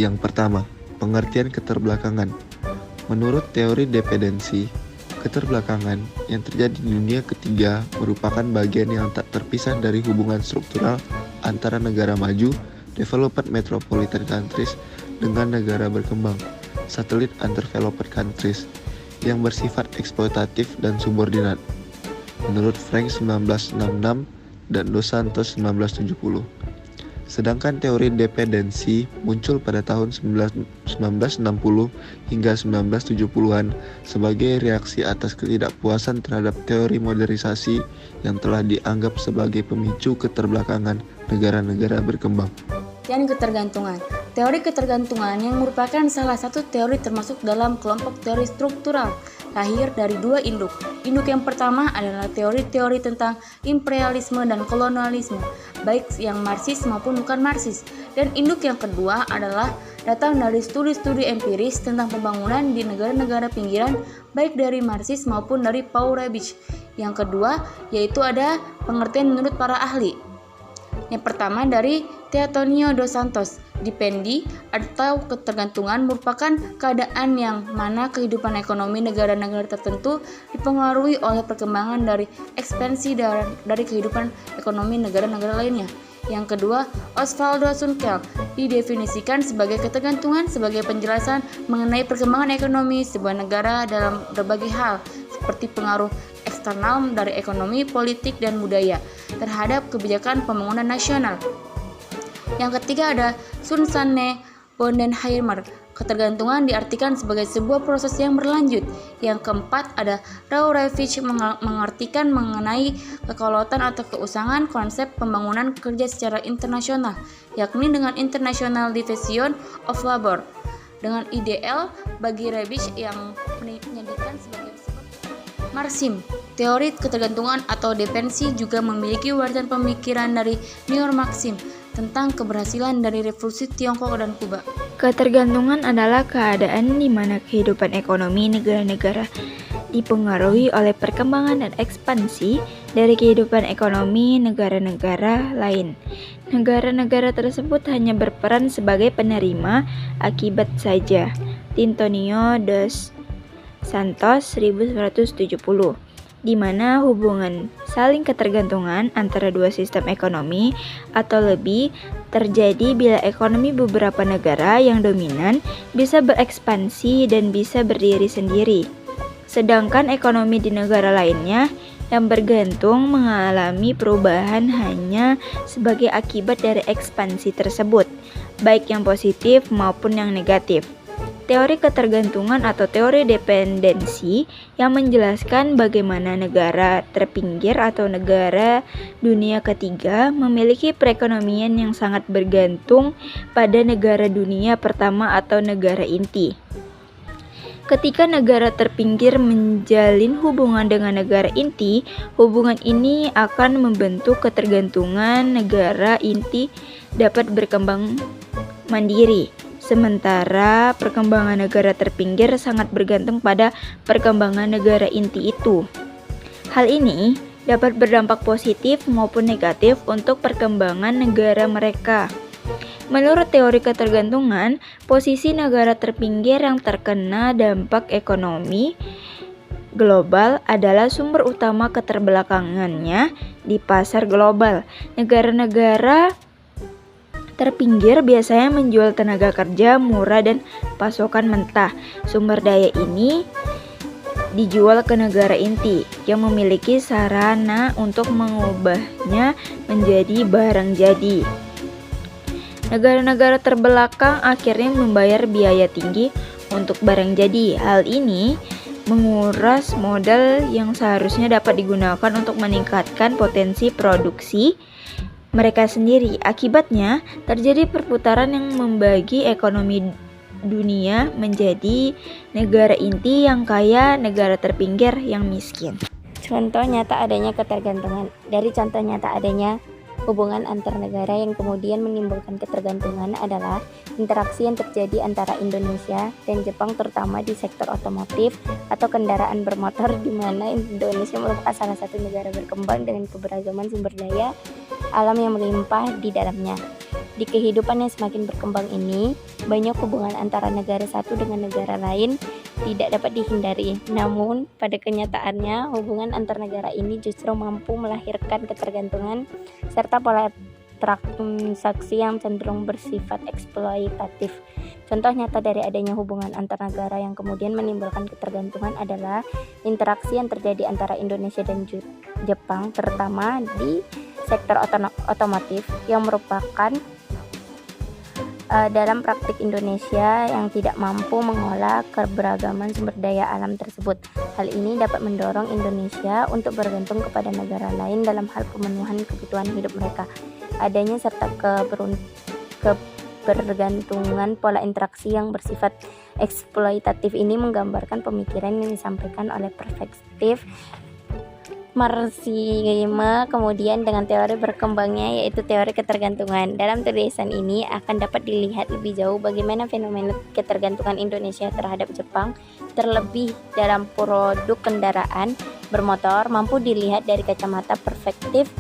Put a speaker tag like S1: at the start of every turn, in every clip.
S1: Yang pertama, pengertian keterbelakangan. Menurut teori dependensi, keterbelakangan yang terjadi di dunia ketiga merupakan bagian yang tak terpisah dari hubungan struktural antara negara maju, developed metropolitan countries, dengan negara berkembang, satellite underdeveloped countries, yang bersifat eksploitatif dan subordinat. Menurut Frank 1966 dan Dos Santos 1970. Sedangkan teori dependensi muncul pada tahun 1960 hingga 1970-an sebagai reaksi atas ketidakpuasan terhadap teori modernisasi yang telah dianggap sebagai pemicu keterbelakangan negara-negara berkembang.
S2: Dan ketergantungan. Teori ketergantungan yang merupakan salah satu teori termasuk dalam kelompok teori struktural, lahir dari dua induk. Induk yang pertama adalah teori-teori tentang imperialisme dan kolonialisme, baik yang Marxis maupun bukan Marxis. Dan induk yang kedua adalah datang dari studi-studi empiris tentang pembangunan di negara-negara pinggiran, baik dari Marxis maupun dari Paul Rebich. Yang kedua yaitu ada pengertian menurut para ahli. Yang pertama dari Teotonio dos Santos, dipendi atau ketergantungan merupakan keadaan yang mana kehidupan ekonomi negara-negara tertentu dipengaruhi oleh perkembangan dari ekspansi dari kehidupan ekonomi negara-negara lainnya. Yang kedua, Osvaldo Sunkel didefinisikan sebagai ketergantungan sebagai penjelasan mengenai perkembangan ekonomi sebuah negara dalam berbagai hal, seperti pengaruh eksternal dari ekonomi, politik, dan budaya terhadap kebijakan pembangunan nasional. Yang ketiga ada Susanne Bondenheimer. Ketergantungan diartikan sebagai sebuah proses yang berlanjut. Yang keempat ada Rourevich mengartikan mengenai kekolot atau keusangan konsep pembangunan kerja secara internasional, yakni dengan International Division of Labor. Dengan IDL bagi Rebich yang menyediakan sebagai Marxisme. Teori ketergantungan atau dependensi juga memiliki warisan pemikiran dari neo-Marxisme tentang keberhasilan dari revolusi Tiongkok dan Kuba.
S3: Ketergantungan adalah keadaan di mana kehidupan ekonomi negara-negara dipengaruhi oleh perkembangan dan ekspansi dari kehidupan ekonomi negara-negara lain. Negara-negara tersebut hanya berperan sebagai penerima akibat saja. Tintonio dos Santos 1970, di mana hubungan saling ketergantungan antara dua sistem ekonomi atau lebih terjadi bila ekonomi beberapa negara yang dominan bisa berekspansi dan bisa berdiri sendiri, sedangkan ekonomi di negara lainnya yang bergantung mengalami perubahan hanya sebagai akibat dari ekspansi tersebut, baik yang positif maupun yang negatif. Teori ketergantungan atau teori dependensi yang menjelaskan bagaimana negara terpinggir atau negara dunia ketiga memiliki perekonomian yang sangat bergantung pada negara dunia pertama atau negara inti. Ketika negara terpinggir menjalin hubungan dengan negara inti, hubungan ini akan membentuk ketergantungan negara inti dapat berkembang mandiri. Sementara perkembangan negara terpinggir sangat bergantung pada perkembangan negara inti itu. Hal ini dapat berdampak positif maupun negatif untuk perkembangan negara mereka. Menurut teori ketergantungan, posisi negara terpinggir yang terkena dampak ekonomi global adalah sumber utama keterbelakangannya di pasar global. Negara-negara terpinggir biasanya menjual tenaga kerja murah dan pasokan mentah. Sumber daya ini dijual ke negara inti yang memiliki sarana untuk mengubahnya menjadi barang jadi. Negara-negara terbelakang akhirnya membayar biaya tinggi untuk barang jadi. Hal ini menguras modal yang seharusnya dapat digunakan untuk meningkatkan potensi produksi mereka sendiri. Akibatnya, terjadi perputaran yang membagi ekonomi dunia menjadi negara inti yang kaya, negara terpinggir yang miskin.
S4: Contoh nyata adanya ketergantungan. Dari contoh nyata adanya hubungan antar negara yang kemudian menimbulkan ketergantungan adalah interaksi yang terjadi antara Indonesia dan Jepang, terutama di sektor otomotif atau kendaraan bermotor, di mana Indonesia merupakan salah satu negara berkembang dengan keberagaman sumber daya alam yang melimpah di dalamnya. Di kehidupan yang semakin berkembang ini, banyak hubungan antara negara satu dengan negara lain tidak dapat dihindari. Namun, pada kenyataannya, hubungan antar negara ini justru mampu melahirkan ketergantungan serta pola transaksi yang cenderung bersifat eksploitatif. Contoh nyata dari adanya hubungan antar negara yang kemudian menimbulkan ketergantungan adalah interaksi yang terjadi antara Indonesia dan Jepang, terutama di sektor otomotif yang merupakan dalam praktik Indonesia yang tidak mampu mengolah keberagaman sumber daya alam tersebut. Hal ini dapat mendorong Indonesia untuk bergantung kepada negara lain dalam hal pemenuhan kebutuhan hidup mereka. Adanya serta kebergantungan pola interaksi yang bersifat eksploitatif ini menggambarkan pemikiran yang disampaikan oleh perspektif Marxisme kemudian dengan teori berkembangnya yaitu teori ketergantungan. Dalam tulisan ini akan dapat dilihat lebih jauh bagaimana fenomena ketergantungan Indonesia terhadap Jepang, terlebih dalam produk kendaraan bermotor, mampu dilihat dari kacamata perspektif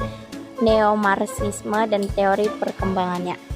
S4: neo-Marxisme dan teori perkembangannya.